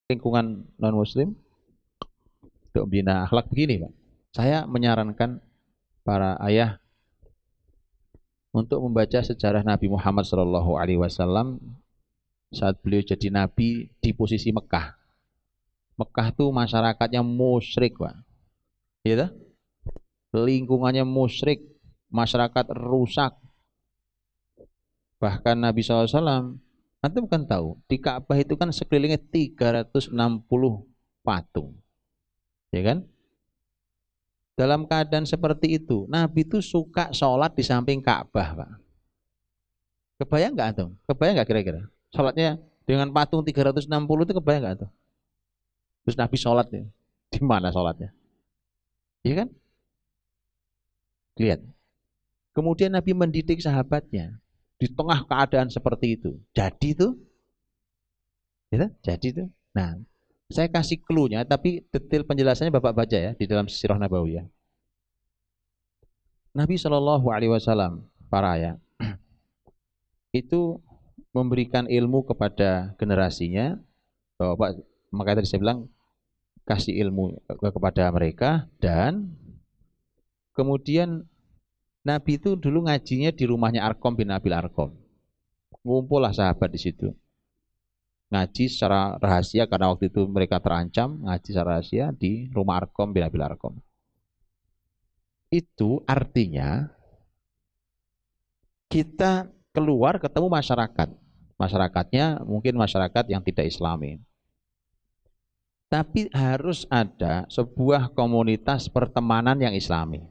lingkungan non-muslim untuk membina akhlak begini, Pak. Saya menyarankan para ayah untuk membaca sejarah Nabi Muhammad SAW saat beliau jadi nabi di posisi Mekah. Mekah tuh masyarakatnya musyrik, Pak. Gitu? Lingkungannya musyrik, masyarakat rusak. Bahkan Nabi SAW, antum kan tahu, di Ka'bah itu kan sekelilingnya 360 patung. Ya kan? Dalam keadaan seperti itu, Nabi itu suka sholat di samping Ka'bah, Pak. Kebayang nggak antum? Kebayang nggak kira-kira? Sholatnya dengan patung 360 itu kebayang nggak antum? Terus Nabi sholat ya. Di mana sholatnya? Iya kan? Lihat. Kemudian Nabi mendidik sahabatnya di tengah keadaan seperti itu. Jadi itu, ya, jadi itu. Nah, saya kasih clue-nya, tapi detail penjelasannya Bapak baca ya di dalam Sirah Nabawiyah. Nabi Shallallahu Alaihi Wasallam, para ya, itu memberikan ilmu kepada generasinya. Bapak, makanya tadi saya bilang kasih ilmu kepada mereka, dan kemudian Nabi itu dulu ngajinya di rumahnya Arkom bin Abil Arkom. Ngumpullah sahabat di situ. Ngaji secara rahasia karena waktu itu mereka terancam, ngaji secara rahasia di rumah Arkom bin Abil Arkom. Itu artinya kita keluar ketemu masyarakat. Masyarakatnya mungkin masyarakat yang tidak Islami. Tapi harus ada sebuah komunitas pertemanan yang Islami.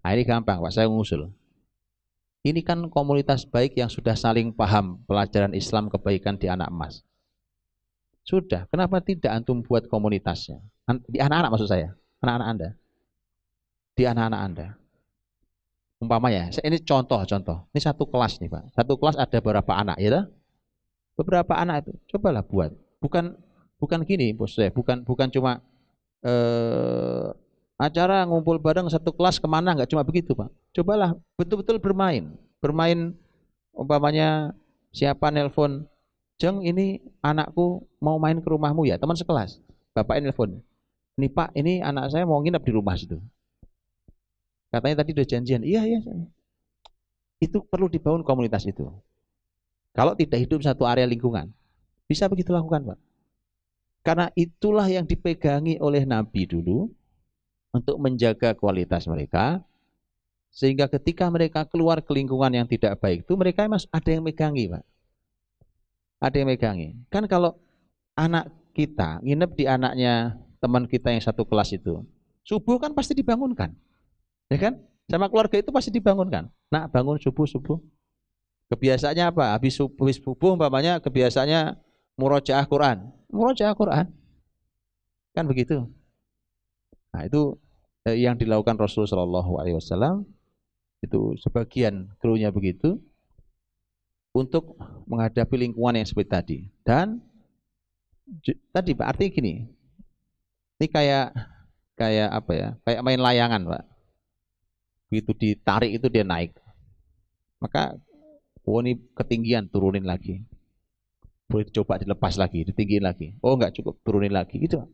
Nah, ini gampang, Pak. Saya mengusul. Ini kan komunitas baik yang sudah saling paham pelajaran Islam kebaikan di anak emas. Sudah, kenapa tidak antum buat komunitasnya? Di anak-anak maksud saya, anak-anak Anda. Di anak-anak Anda. Umpamanya, ini contoh. Ini satu kelas nih, Pak. Satu kelas ada beberapa anak, ya. Beberapa anak itu, cobalah buat. Bukan gini, bos saya. Bukan cuma eh, acara ngumpul bareng satu kelas kemana, nggak cuma begitu, Pak. Cobalah betul-betul bermain umpamanya siapa nelpon, Jeng, ini anakku mau main ke rumahmu ya, teman sekelas. Bapak nelpon, ini Pak, ini anak saya mau nginep di rumah situ. Katanya tadi udah janjian. Iya, iya. Itu perlu dibangun komunitas itu. Kalau tidak hidup satu area lingkungan, bisa begitu lakukan, Pak. Karena itulah yang dipegangi oleh Nabi dulu untuk menjaga kualitas mereka, sehingga ketika mereka keluar ke lingkungan yang tidak baik itu, mereka mas ada yang megangi, Pak. Ada yang megangi. Kan kalau anak kita nginep di anaknya teman kita yang satu kelas itu, subuh kan pasti dibangunkan, ya kan? Sama keluarga itu pasti dibangunkan. Nak, bangun subuh. Kebiasaannya apa? Habis subuh umpamanya kebiasaannya murojaah Quran. Murojaah Quran. Kan begitu. Nah, itu yang dilakukan Rasulullah Shallallahu Alaihi Wasallam, itu sebagian krunya begitu untuk menghadapi lingkungan yang seperti tadi. Dan tadi Pak, artinya gini, ini kayak kayak apa ya? Kayak main layangan, Pak. Begitu ditarik itu dia naik. Maka oh ini ketinggian, turunin lagi. Boleh coba dilepas lagi, ditinggiin lagi. Oh enggak cukup, turunin lagi gitu.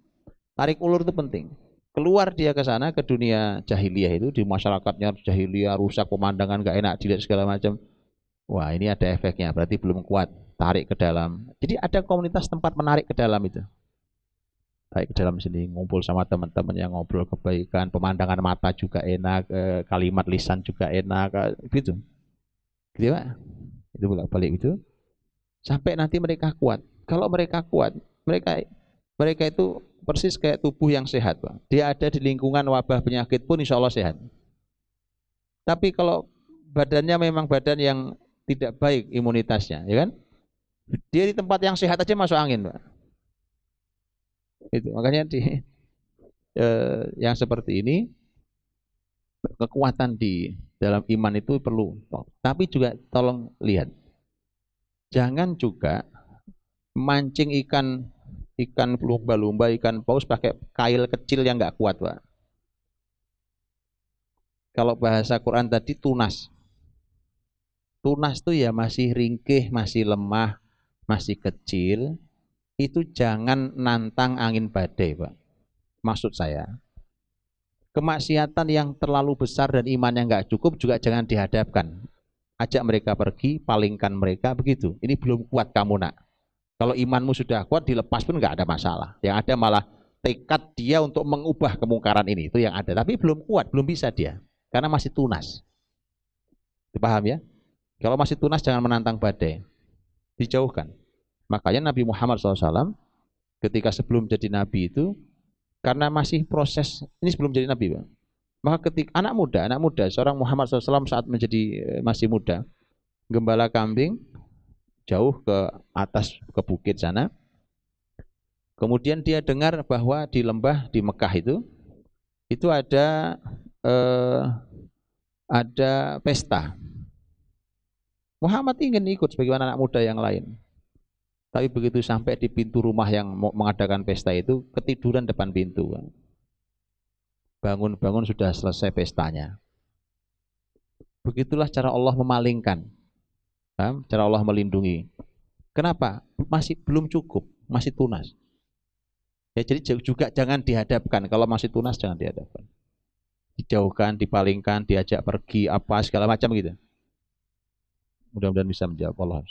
Tarik ulur itu penting. Keluar dia ke sana, ke dunia jahiliyah itu, di masyarakatnya jahiliyah, rusak pemandangan, nggak enak dilihat segala macam. Wah, ini ada efeknya, berarti belum kuat. Tarik ke dalam. Jadi ada komunitas tempat menarik ke dalam itu. Tarik ke dalam sini, ngumpul sama teman-teman yang ngobrol kebaikan, pemandangan mata juga enak, kalimat lisan juga enak, gitu. Gitu Pak. Itu bolak-balik itu. Sampai nanti mereka kuat. Kalau mereka kuat, mereka mereka itu persis kayak tubuh yang sehat, Pak. Dia ada di lingkungan wabah penyakit pun insya Allah sehat. Tapi kalau badannya memang badan yang tidak baik imunitasnya, ya kan? Dia di tempat yang sehat aja masuk angin, Pak. Itu makanya di yang seperti ini kekuatan di dalam iman itu perlu. Tapi juga tolong lihat, jangan juga mancing ikan lumba-lumba, ikan paus pakai kail kecil yang nggak kuat, Pak. Kalau bahasa Quran tadi tunas. Tunas tuh ya masih ringkih, masih lemah, masih kecil. itu jangan nantang angin badai, Pak. Maksud saya, kemaksiatan yang terlalu besar dan imannya nggak cukup juga jangan dihadapkan. Ajak mereka pergi, palingkan mereka, begitu. Ini belum kuat kamu, nak. Kalau imanmu sudah kuat, dilepas pun nggak ada masalah. Yang ada malah tekad dia untuk mengubah kemungkaran ini, itu yang ada. Tapi belum kuat, belum bisa dia, karena masih tunas. Dipaham ya? Kalau masih tunas jangan menantang badai, dijauhkan. Makanya Nabi Muhammad SAW ketika sebelum jadi Nabi itu, karena masih proses, ini sebelum jadi Nabi, Pak. Maka ketika anak muda, seorang Muhammad SAW saat menjadi masih muda, gembala kambing jauh ke atas ke bukit sana. Kemudian dia dengar bahwa di lembah di Mekah itu ada pesta. Muhammad ingin ikut sebagaimana anak muda yang lain. Tapi begitu sampai di pintu rumah yang mau mengadakan pesta itu, ketiduran depan pintu. Bangun-bangun sudah selesai pestanya. Begitulah cara Allah memalingkan. Cara Allah melindungi. Kenapa? Masih belum cukup, masih tunas. Ya, jadi juga jangan dihadapkan. Kalau masih tunas jangan dihadapkan. Dijauhkan, dipalingkan, diajak pergi, apa segala macam gitu. Mudah-mudahan bisa menjawab. Allah.